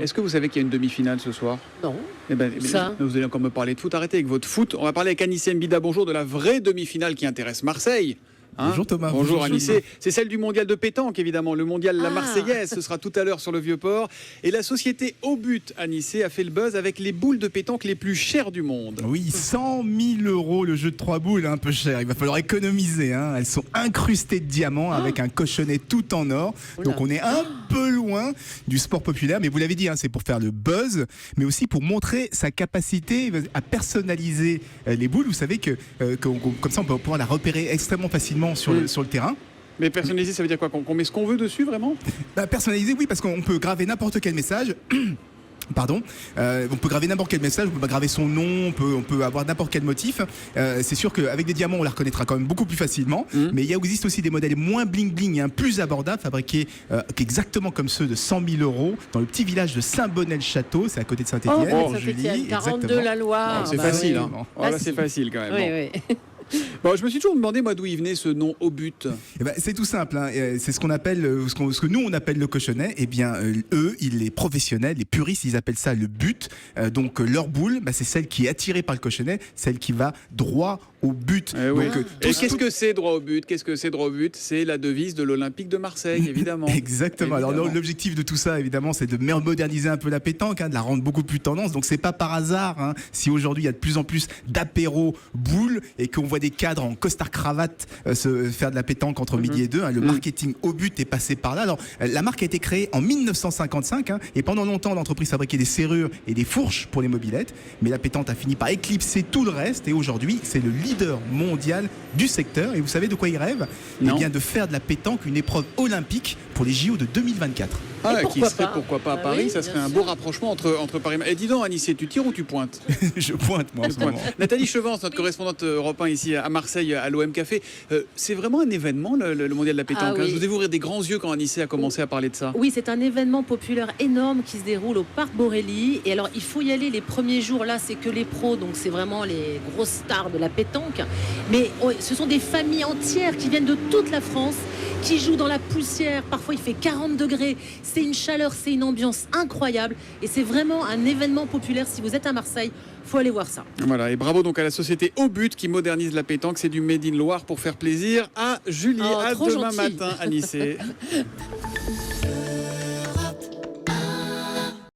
Est-ce que vous savez qu'il y a une demi-finale ce soir? Non. Eh ben, Ça. vous allez encore me parler de foot. Arrêtez avec votre foot. On va parler avec Anissé Mbida. Bonjour, de la vraie demi-finale qui intéresse Marseille. Bonjour Thomas. Bonjour Anissé. C'est celle du mondial de pétanque, évidemment. Le mondial La Marseillaise, ce sera tout à l'heure sur le Vieux-Port. Et la société Au But, Anissé, a fait le buzz avec les boules de pétanque les plus chères du monde. Oui, 100 000 € le jeu de 3 boules, un peu cher. Il va falloir économiser. Elles sont incrustées de diamants avec un cochonnet tout en or. Donc on est un peu loin du sport populaire. Mais vous l'avez dit, c'est pour faire le buzz, mais aussi pour montrer sa capacité à personnaliser les boules. Vous savez que comme ça, on peut pouvoir la repérer extrêmement facilement sur le terrain. Mais personnalisé, ça veut dire quoi? Qu'on met ce qu'on veut dessus, vraiment? Personnalisé, oui, parce qu'on peut graver n'importe quel message. Pardon, on peut graver n'importe quel message, on peut graver son nom, on peut avoir n'importe quel motif. C'est sûr qu'avec des diamants, on la reconnaîtra quand même beaucoup plus facilement. Mais il existe aussi des modèles moins bling-bling, plus abordables, fabriqués exactement comme ceux de 100 000 € dans le petit village de Saint-Bonnet-le-Château, c'est à côté de Saint-Étienne. Saint-Étienne, 42 la Loire. C'est facile, là, c'est facile quand même. Oui. Bon, je me suis toujours demandé, moi, d'où il venait ce nom Au But. C'est tout simple. C'est ce qu'on appelle, ce que nous on appelle le cochonnet. Eh bien, eux, les professionnels, les puristes, ils appellent ça le but. Donc, leur boule, c'est celle qui est attirée par le cochonnet, celle qui va droit au but. Et qu'est-ce que c'est droit au but? Qu'est-ce que c'est droit au but? C'est la devise de l'Olympique de Marseille, évidemment. Exactement. Alors, l'objectif de tout ça, évidemment, c'est de moderniser un peu la pétanque, de la rendre beaucoup plus tendance. Donc, c'est pas par hasard si aujourd'hui il y a de plus en plus d'apéros boules et qu'on voit des cadres en costard cravate se faire de la pétanque entre midi et 2. Le marketing Au But est passé par là. Alors, la marque a été créée en 1955 et pendant longtemps, l'entreprise fabriquait des serrures et des fourches pour les mobylettes. Mais la pétanque a fini par éclipser tout le reste et aujourd'hui, c'est le leader mondial du secteur. Et vous savez de quoi il rêve? Eh bien, de faire de la pétanque une épreuve olympique pour les JO de 2024. Pourquoi pas à Paris? Ça serait un beau rapprochement entre Paris. Et dis donc, Anissé, tu tires ou tu pointes? Je pointe, moi, en ce moment. Nathalie Chevance, notre correspondante Europe 1 ici à Marseille, à l'OM Café. C'est vraiment un événement, le mondial de la pétanque. Je vous ai vu ouvrir des grands yeux quand Anissé a commencé à parler de ça. Oui, c'est un événement populaire énorme qui se déroule au Parc Borelli. Et alors, il faut y aller les premiers jours. Là, c'est que les pros, donc c'est vraiment les grosses stars de la pétanque. Mais ce sont des familles entières qui viennent de toute la France, qui jouent dans la poussière. Parfois, il fait 40 degrés. C'est une chaleur, c'est une ambiance incroyable. Et c'est vraiment un événement populaire. Si vous êtes à Marseille, faut aller voir ça. Voilà, et bravo donc à la société Au But qui modernise la pétanque. C'est du Made in Loire pour faire plaisir à Julie. À demain matin, Anissé.